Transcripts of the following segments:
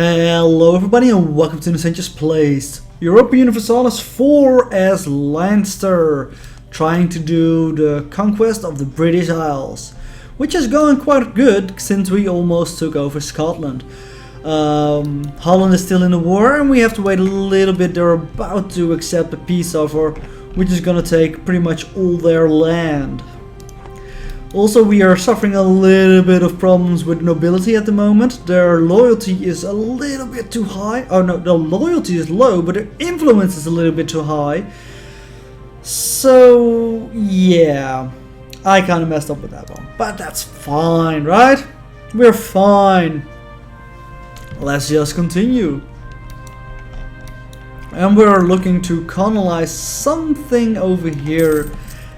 Hello everybody and welcome to Nocentius Plays Europa Universalis 4 as Leinster, trying to do the conquest of the British Isles, which is going quite good since we almost took over Scotland. Holland is still in the war and we have to wait a little bit. They're about to accept a peace offer, which is gonna take pretty much all their land. Also, we are suffering a little bit of problems with nobility at the moment. Their loyalty is a little bit too high. Oh no, their loyalty is low, but their influence is a little bit too high. So, yeah, I kind of messed up with that one. But that's fine, right? We're fine. Let's just continue. And we're looking to colonize something over here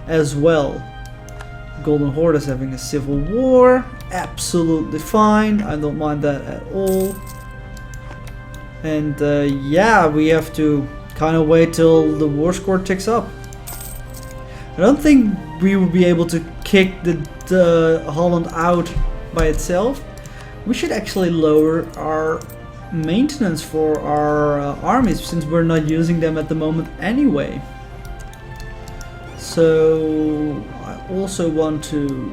as well. Golden Horde is having a civil war. Absolutely fine. I don't mind that at all. And yeah, we have to kind of wait till the war score ticks up. I don't think we will be able to kick the Holland out by itself. We should actually lower our maintenance for our armies, since we're not using them at the moment anyway. So I also want to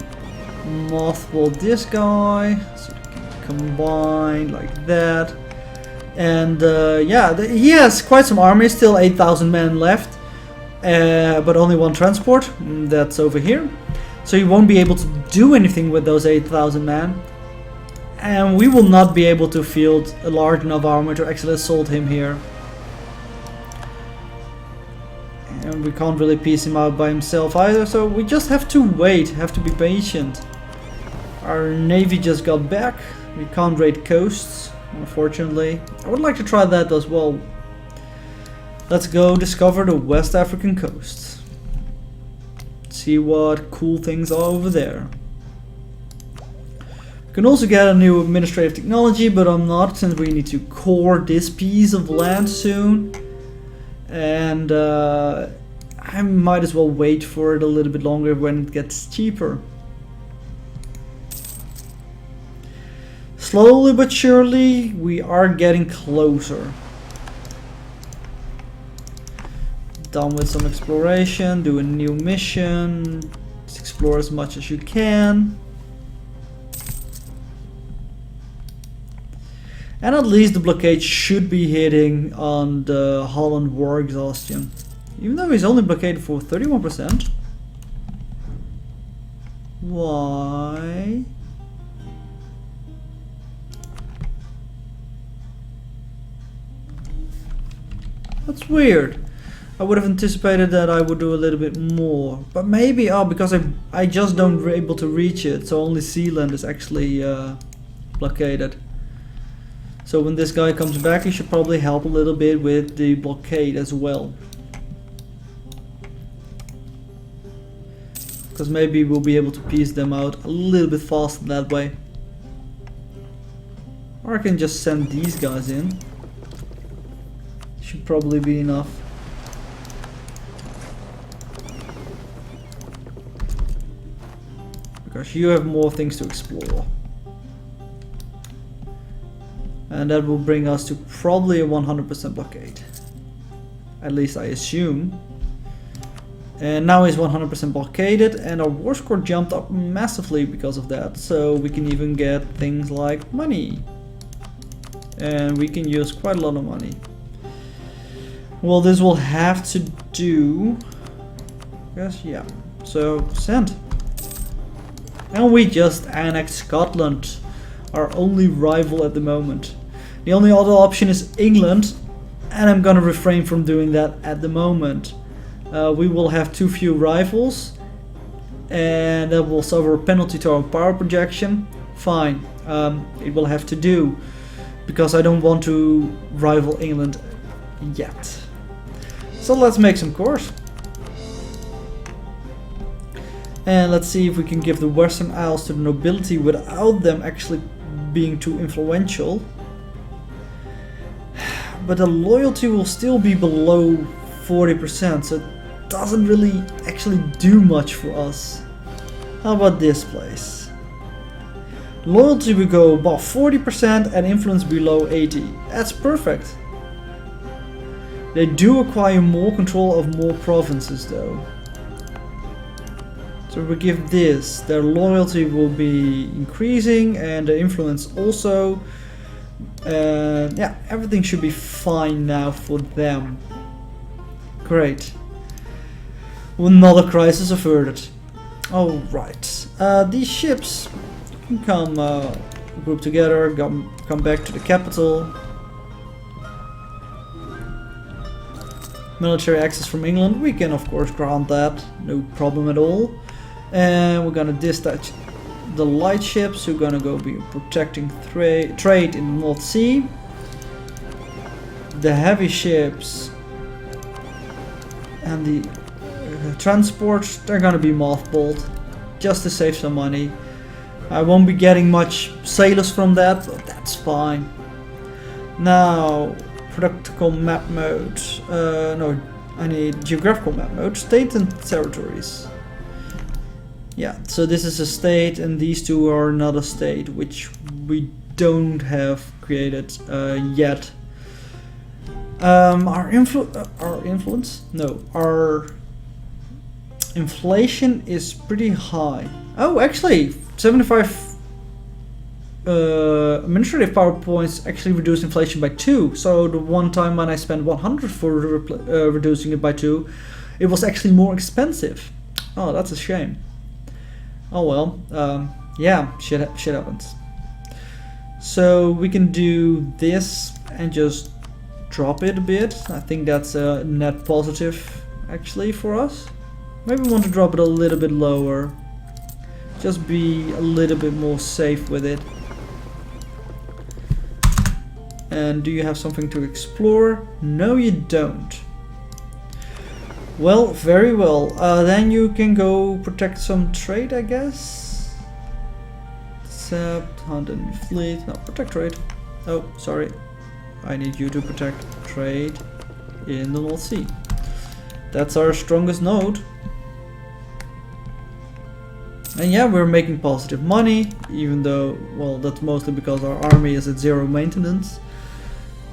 mothball this guy, so they can combine like that. And yeah, he has quite some army, still 8,000 men left, but only one transport, that's over here. So he won't be able to do anything with those 8,000 men. And we will not be able to field a large enough army to actually assault him here. And we can't really piece him out by himself either, so we just have to wait, have to be patient. Our navy just got back. We can't raid coasts, unfortunately. I would like to try that as well. Let's go discover the West African coast. See what cool things are over there. We can also get a new administrative technology, but I'm not, since we need to core this piece of land soon. And I might as well wait for it a little bit longer when it gets cheaper. Slowly but surely we are getting closer. Done with some exploration, do a new mission, just explore as much as you can. And at least the blockade should be hitting on the Holland war exhaustion. Even though he's only blockaded for 31%. Why? That's weird. I would have anticipated that I would do a little bit more. But maybe, because I just don't able to reach it. So only Sealand is actually blockaded. So when this guy comes back, he should probably help a little bit with the blockade as well. Because maybe we'll be able to piece them out a little bit faster that way. Or I can just send these guys in. Should probably be enough. Because you have more things to explore. And that will bring us to probably a 100% blockade. At least I assume. And now he's 100% blockaded, and our war score jumped up massively because of that. So we can even get things like money. And we can use quite a lot of money. Well, this will have to do. Yes, yeah. So send. And we just annexed Scotland, our only rival at the moment. The only other option is England, and I'm gonna refrain from doing that at the moment. We will have too few rivals, and that will suffer a penalty to our power projection. Fine, it will have to do, because I don't want to rival England yet. So let's make some cores. And let's see if we can give the Western Isles to the nobility without them actually being too influential. But the loyalty will still be below 40%, so it doesn't really actually do much for us. How about this place? Loyalty will go above 40% and influence below 80. That's perfect. They do acquire more control of more provinces though. So we give this, their loyalty will be increasing and the influence also. Yeah, everything should be fine now for them. Great. Another crisis averted. Alright. These ships can come group together, come back to the capital. Military access from England, we can of course grant that, no problem at all. And we're gonna dispatch the light ships who are gonna go be protecting trade in the North Sea. The heavy ships and the transports, they're gonna be mothballed just to save some money. I won't be getting much sailors from that, but that's fine. Now, practical map mode. No, I need geographical map mode. State and territories. Yeah, so this is a state and these two are another state, which we don't have created yet. Our influence? No, our inflation is pretty high. Oh, actually, 75 administrative power points actually reduced inflation by 2. So the one time when I spent 100 for reducing it by 2, it was actually more expensive. Oh, that's a shame. Oh well, yeah, shit happens. So we can do this and just drop it a bit. I think that's a net positive actually for us. Maybe we want to drop it a little bit lower. Just be a little bit more safe with it. And do you have something to explore? No, you don't. Well, very well. Then you can go protect some trade, I guess. Except hunt and fleet. No, protect trade. Oh, sorry. I need you to protect trade in the North Sea. That's our strongest node. And yeah, we're making positive money, even though, well, that's mostly because our army is at 0 maintenance.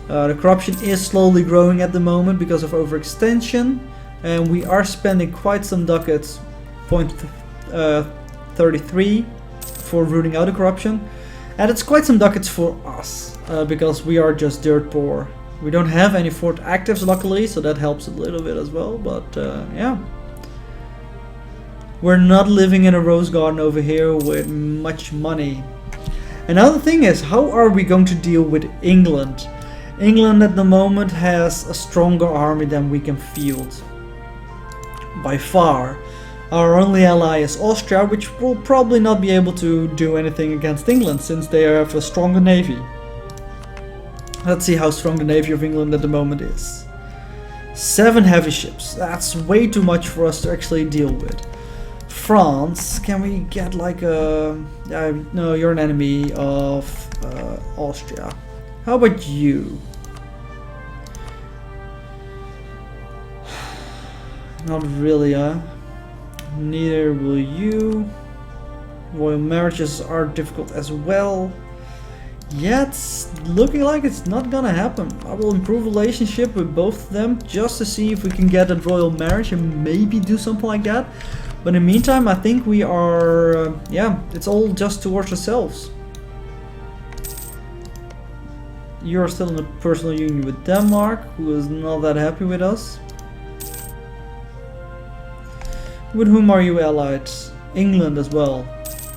The corruption is slowly growing at the moment because of overextension. And we are spending quite some ducats, 0.33 for rooting out the corruption. And it's quite some ducats for us, because we are just dirt poor. We don't have any fort actives luckily, so that helps a little bit as well, but yeah. We're not living in a rose garden over here with much money. Another thing is, how are we going to deal with England? England at the moment has a stronger army than we can field. By far. Our only ally is Austria, which will probably not be able to do anything against England since they have a stronger navy. Let's see how strong the navy of England at the moment is. 7 heavy ships. That's way too much for us to actually deal with. France, can we get like a... no, you're an enemy of Austria. How about you? Not really, neither will you. Royal marriages are difficult as well. Yeah, it's looking like it's not gonna happen. I will improve relationship with both of them just to see if we can get a royal marriage and maybe do something like that. But in the meantime, I think we are, yeah, it's all just towards ourselves. You're still in a personal union with Denmark, who is not that happy with us. With whom are you allied? England as well.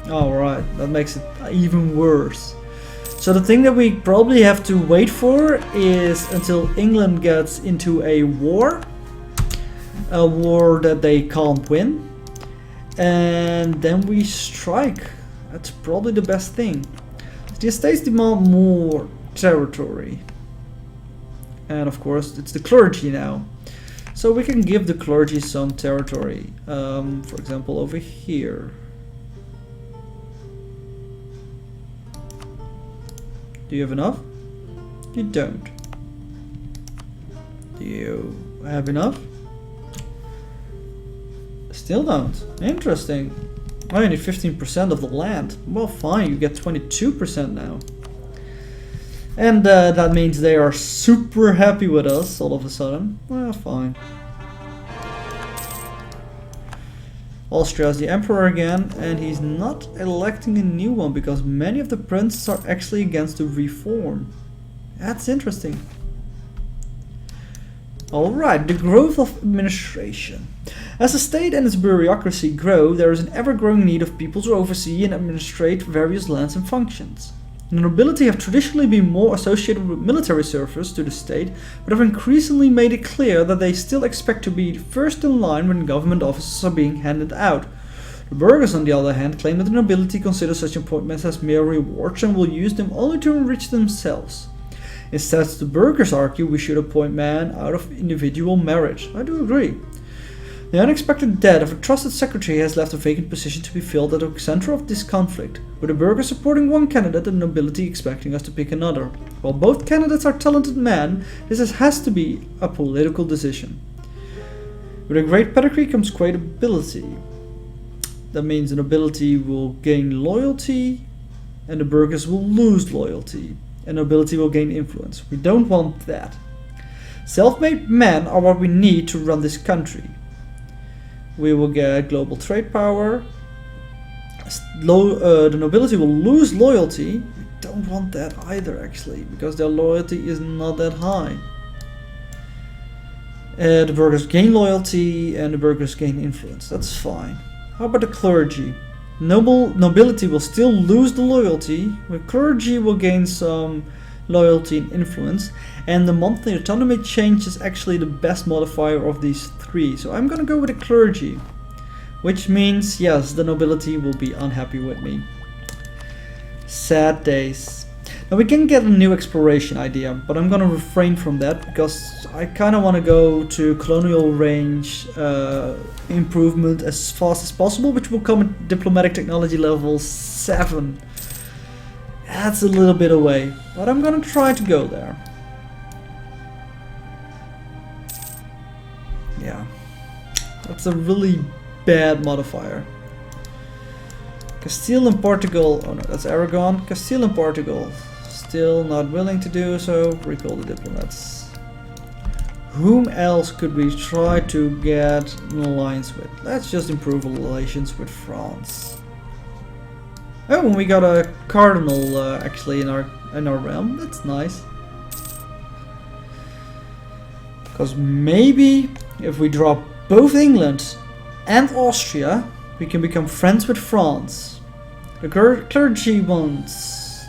Alright, that makes it even worse. So the thing that we probably have to wait for is until England gets into a war. A war that they can't win. And then we strike. That's probably the best thing. The estates demand more territory. And of course it's the clergy now. So we can give the clergy some territory. For example over here. Do you have enough? You don't. Do you have enough? Still don't. Interesting. I need 15% of the land. Well, fine, you get 22% now. And that means they are super happy with us all of a sudden. Well, fine. Austria is the emperor again, and he's not electing a new one because many of the princes are actually against the reform. That's interesting. Alright, the growth of administration. As the state and its bureaucracy grow, there is an ever-growing need of people to oversee and administrate various lands and functions. The nobility have traditionally been more associated with military service to the state, but have increasingly made it clear that they still expect to be first in line when government offices are being handed out. The burghers, on the other hand, claim that the nobility consider such appointments as mere rewards and will use them only to enrich themselves. Instead, the burghers argue we should appoint men out of individual merit. I do agree. The unexpected death of a trusted secretary has left a vacant position to be filled at the center of this conflict, with the burghers supporting one candidate and the nobility expecting us to pick another. While both candidates are talented men, this has to be a political decision. With a great pedigree comes great ability. That means the nobility will gain loyalty, and the burghers will lose loyalty, and nobility will gain influence. We don't want that. Self-made men are what we need to run this country. We will get global trade power. The nobility will lose loyalty. We don't want that either, actually, because their loyalty is not that high. The burghers gain loyalty and the burghers gain influence. That's fine. How about the clergy? Nobility will still lose the loyalty, but clergy will gain some loyalty and influence, and the monthly autonomy change is actually the best modifier of these three. So I'm gonna go with the clergy, which means yes, the nobility will be unhappy with me. Sad days. Now we can get a new exploration idea, but I'm gonna refrain from that because I kinda wanna go to colonial range improvement as fast as possible, which will come at diplomatic technology level 7. That's a little bit away, but I'm gonna try to go there. Yeah, that's a really bad modifier. Castile and Portugal, oh no, that's Aragon. Castile and Portugal, still not willing to do so. Recall the diplomats. Whom else could we try to get an alliance with? Let's just improve relations with France. Oh, and we got a cardinal actually in our realm. That's nice. Because maybe if we drop both England and Austria, we can become friends with France. The clergy wants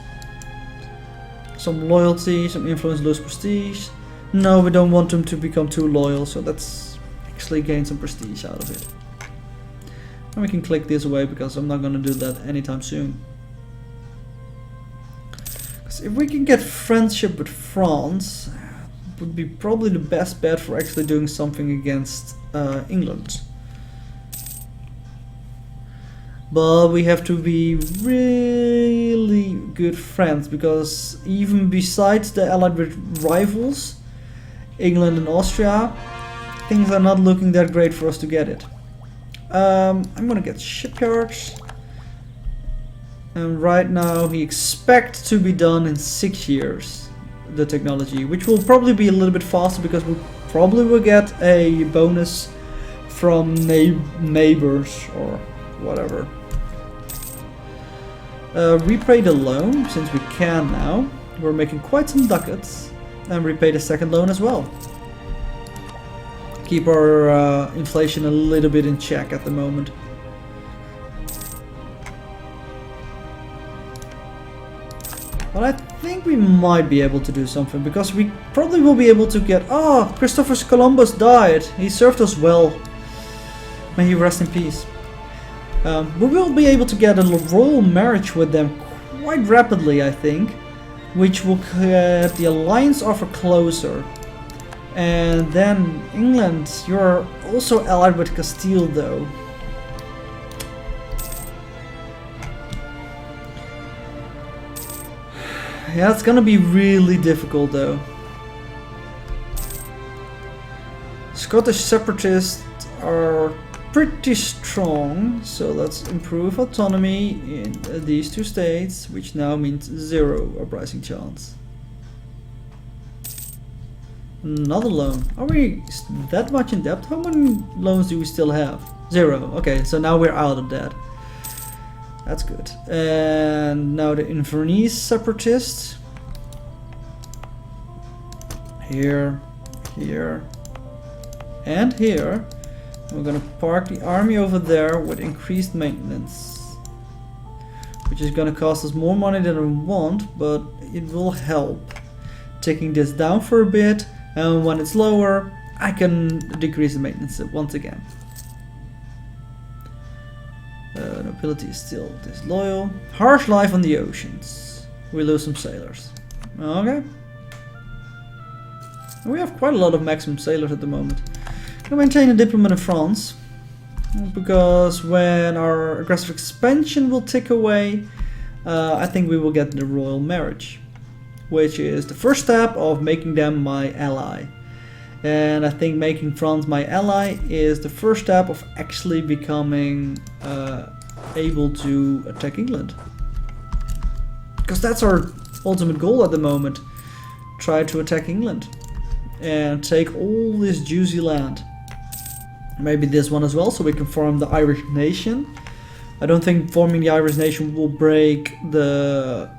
some loyalty, some influence, lose prestige. No, we don't want them to become too loyal, so let's actually gain some prestige out of it. And we can click this away because I'm not going to do that anytime soon. Because if we can get friendship with France, it would be probably the best bet for actually doing something against England. But we have to be really good friends, because even besides the allied rivals, England and Austria, things are not looking that great for us to get it. I'm gonna get shipyards, and right now he expects to be done in 6 years, the technology, which will probably be a little bit faster because we probably will get a bonus from neighbors or whatever. Repay the loan, since we can now. We're making quite some ducats, and repay the second loan as well. Keep our inflation a little bit in check at the moment. But I think we might be able to do something, because we probably will be able to get... Oh, Christopher Columbus died. He served us well. May he rest in peace. We will be able to get a royal marriage with them quite rapidly, I think, which will get the alliance offer closer. And then England, you're also allied with Castile though. Yeah, it's gonna be really difficult though. Scottish separatists are pretty strong, so let's improve autonomy in these two states, which now means 0 uprising chance. Another loan. Are we that much in debt? How many loans do we still have? 0. Okay, so now we're out of debt. That's good. And now the Inverness separatists. Here, here, and here. We're gonna park the army over there with increased maintenance, which is gonna cost us more money than we want, but it will help. Taking this down for a bit, and when it's lower, I can decrease the maintenance once again. Nobility is still disloyal. Harsh life on the oceans. We lose some sailors. Okay. We have quite a lot of maximum sailors at the moment. We maintain a diplomat in France, because when our aggressive expansion will tick away, I think we will get the royal marriage, which is the first step of making them my ally. And I think making France my ally is the first step of actually becoming able to attack England. Because that's our ultimate goal at the moment. Try to attack England and take all this juicy land. Maybe this one as well, so we can form the Irish nation. I don't think forming the Irish nation will break the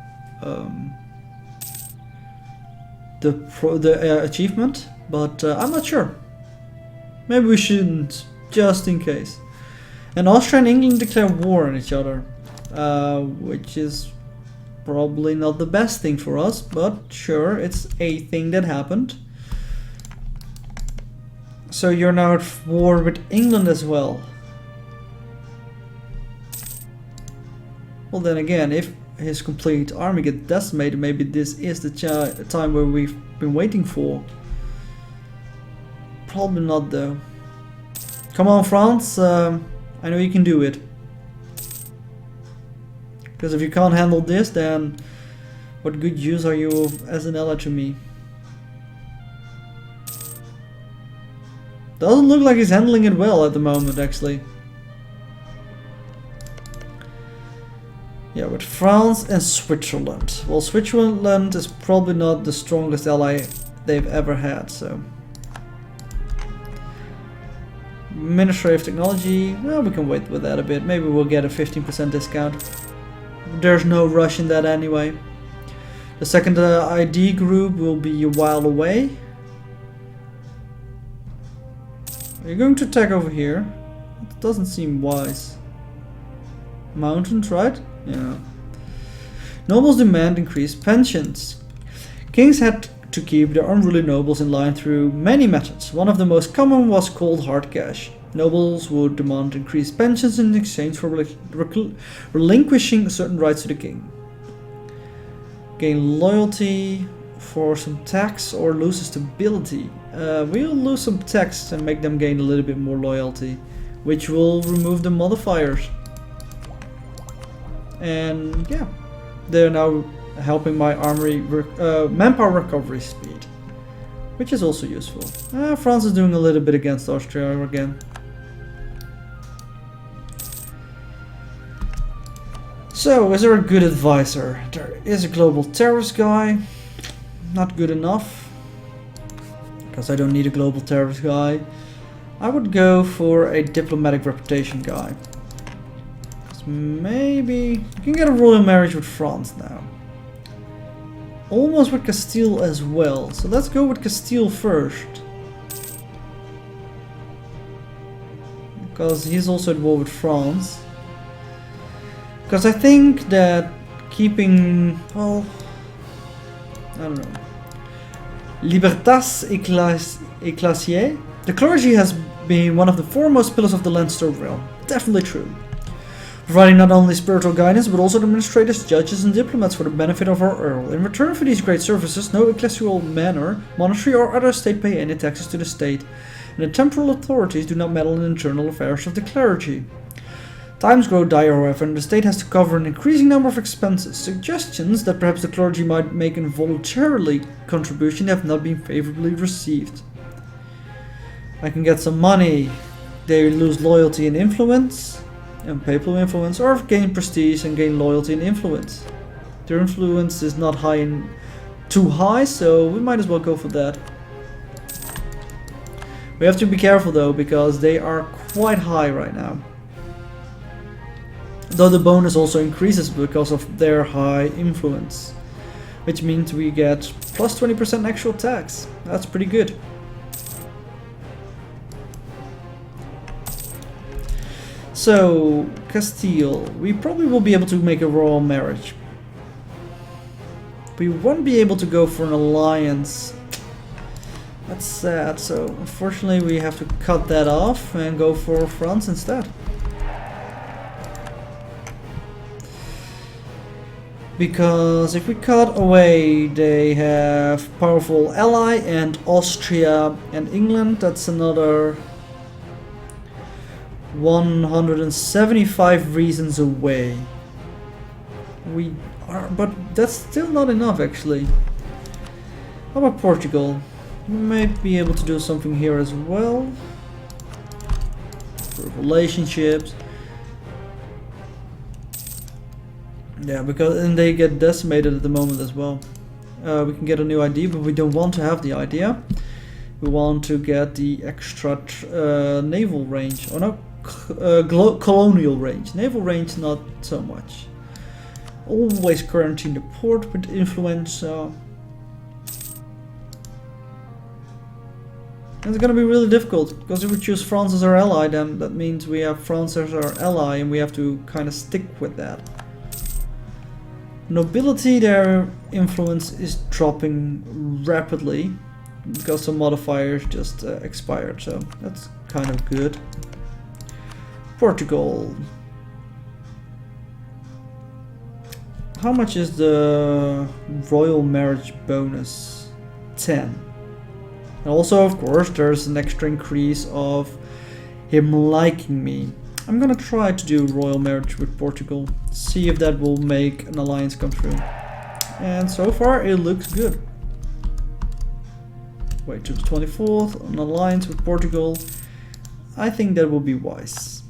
achievement, but I'm not sure. Maybe we shouldn't, just in case. And Austria and England declare war on each other, which is probably not the best thing for us, but sure, it's a thing that happened. So you're now at war with England as well. Well, then again, if his complete army gets decimated, maybe this is the time where we've been waiting for. Probably not though. Come on, France, I know you can do it. Because if you can't handle this, then what good use are you as an ally to me? Doesn't look like he's handling it well at the moment, actually. Yeah, with France and Switzerland. Well, Switzerland is probably not the strongest ally they've ever had, so. Ministry of Technology, well, we can wait with that a bit. Maybe we'll get a 15% discount. There's no rush in that anyway. The second ID group will be a while away. Are you going to attack over here? It doesn't seem wise. Mountains, right? Yeah. Nobles demand increased pensions. Kings had to keep their unruly nobles in line through many methods. One of the most common was called hard cash. Nobles would demand increased pensions in exchange for relinquishing certain rights to the king. Gain loyalty for some tax or lose stability. We'll lose some tax and make them gain a little bit more loyalty, which will remove the modifiers. And yeah, they're now helping my armory manpower recovery speed, which is also useful. France is doing a little bit against Austria again. So, is there a good advisor? There is a global terrorist guy. Not good enough, because I don't need a global terrorist guy. I would go for a diplomatic reputation guy. Maybe you can get a royal marriage with France now. Almost with Castile as well. So let's go with Castile first. Because he's also at war with France. Because I think that keeping, well, I don't know. Libertas Ecclesiae. The clergy has been one of the foremost pillars of the Leinster realm. Definitely true. Providing not only spiritual guidance, but also administrators, judges, and diplomats for the benefit of our Earl. In return for these great services, no ecclesial manor, monastery, or other state pay any taxes to the state, and the temporal authorities do not meddle in the internal affairs of the clergy. Times grow dire, however, and the state has to cover an increasing number of expenses. Suggestions that perhaps the clergy might make an voluntarily contribution have not been favorably received. I can get some money. they lose loyalty and influence, and papal influence, or gain prestige and gain loyalty and influence. Their influence is not too high, so we might as well go for that. We have to be careful though, because they are quite high right now. Though the bonus also increases because of their high influence, which means we get plus 20% actual tax. That's pretty good. So, Castile, we probably will be able to make a royal marriage. We won't be able to go for an alliance. That's sad, so unfortunately we have to cut that off and go for France instead. Because if we cut away, they have powerful ally and Austria and England. That's another 175 reasons away. We are, but that's still not enough actually. How about Portugal? We might be able to do something here as well. For relationships. Yeah, because and they get decimated at the moment as well. We can get a new idea, but we don't want to have the idea. We want to get the extra naval range. Oh no, colonial range. Naval range not so much. Always quarantine the port with influence. It's gonna be really difficult, because if we choose France as our ally, then that means we have France as our ally and we have to kind of stick with that. Nobility, their influence is dropping rapidly because some modifiers just expired, so that's kind of good. Portugal. How much is the royal marriage bonus? 10. And also, of course, there's an extra increase of him liking me. I'm gonna try to do royal marriage with Portugal, see if that will make an alliance come through. And so far it looks good. Wait to the 24th, an alliance with Portugal. I think that will be wise.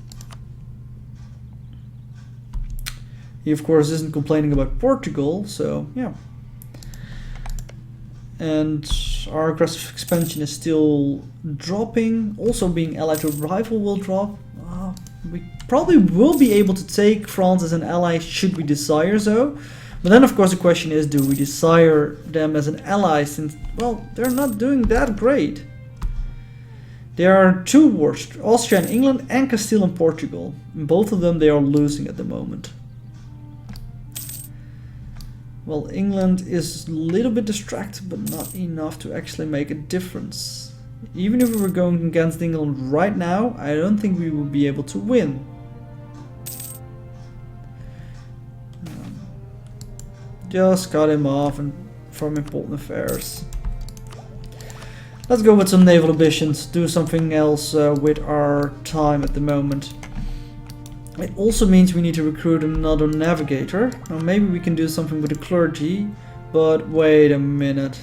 He of course isn't complaining about Portugal, so yeah. And our aggressive expansion is still dropping. Also being allied to a rival will drop. We probably will be able to take France as an ally should we desire so. But then of course the question is, do we desire them as an ally, since, well, they're not doing that great. There are two wars, Austria and England, and Castile and Portugal. In both of them they are losing at the moment. Well, England is a little bit distracted, but not enough to actually make a difference. Even if we were going against England right now, I don't think we would be able to win. Just cut him off and from important affairs. Let's go with some naval ambitions, do something else with our time at the moment. It also means we need to recruit another navigator. Now maybe we can do something with the clergy, but wait a minute.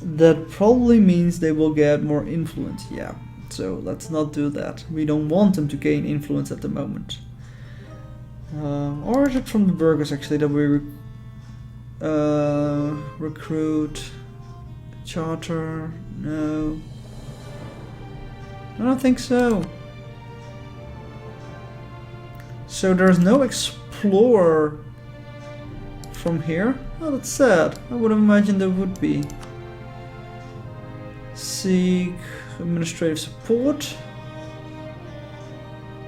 That probably means they will get more influence, yeah. So let's not do that. We don't want them to gain influence at the moment. Or is it from the burghers actually that we recruit? Charter? No. I don't think so. So there's no explorer from here? Oh, that's sad. I would have imagined there would be. Seek administrative support.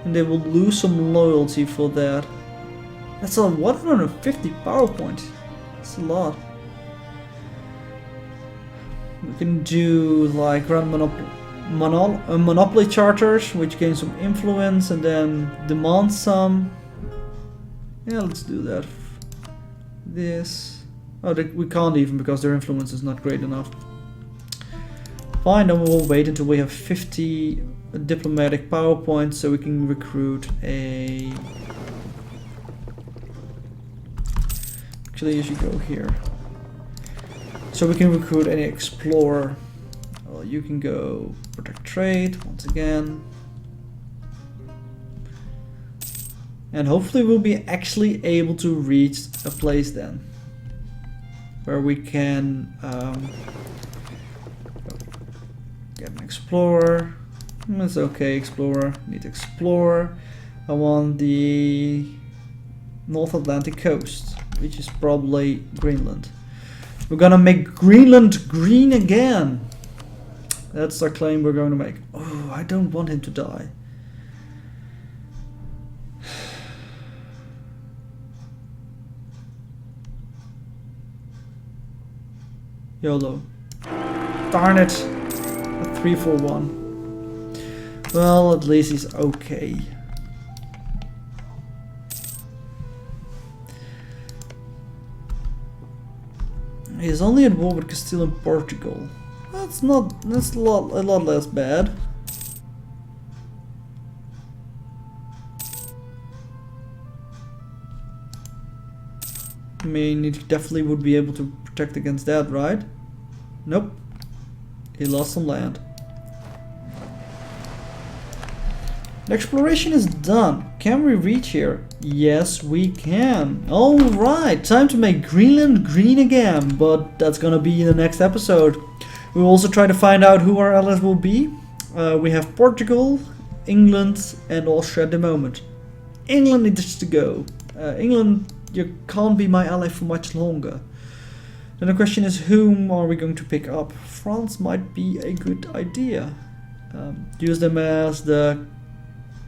And they will lose some loyalty for that. That's a 150 power point. That's a lot. We can do like run monopoly charters, which gain some influence and then demand some. Yeah, let's do that. This. Oh, we can't even because their influence is not great enough. Fine, then we'll wait until we have 50 diplomatic power points so we can recruit a... Actually, you should go here. So we can recruit any explorer. Well, you can go protect trade once again. And hopefully we'll be actually able to reach a place then where we can get an explorer. It's okay, explorer. Need explorer. I want the North Atlantic coast, which is probably Greenland. We're gonna make Greenland green again. That's our claim we're going to make. Oh, I don't want him to die. YOLO. Darn it. A 3-4-1. Well, at least he's okay. He's only at war with Castile and Portugal. That's a lot less bad. I mean, he definitely would be able to protect against that, right? Nope. He lost some land. The exploration is done. Can we reach here? Yes, we can. Alright, time to make Greenland green again, but that's gonna be in the next episode. We'll also try to find out who our allies will be. We have Portugal, England, and Austria at the moment. England needs to go. England, you can't be my ally for much longer. Then the question is, whom are we going to pick up? France might be a good idea. Use them as the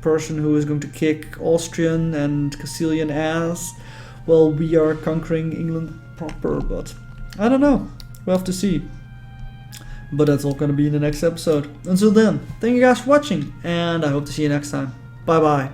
person who is going to kick Austrian and Castilian ass while we are conquering England proper, but I don't know. We'll have to see. But that's all going to be in the next episode. Until then, thank you guys for watching, and I hope to see you next time. Bye bye.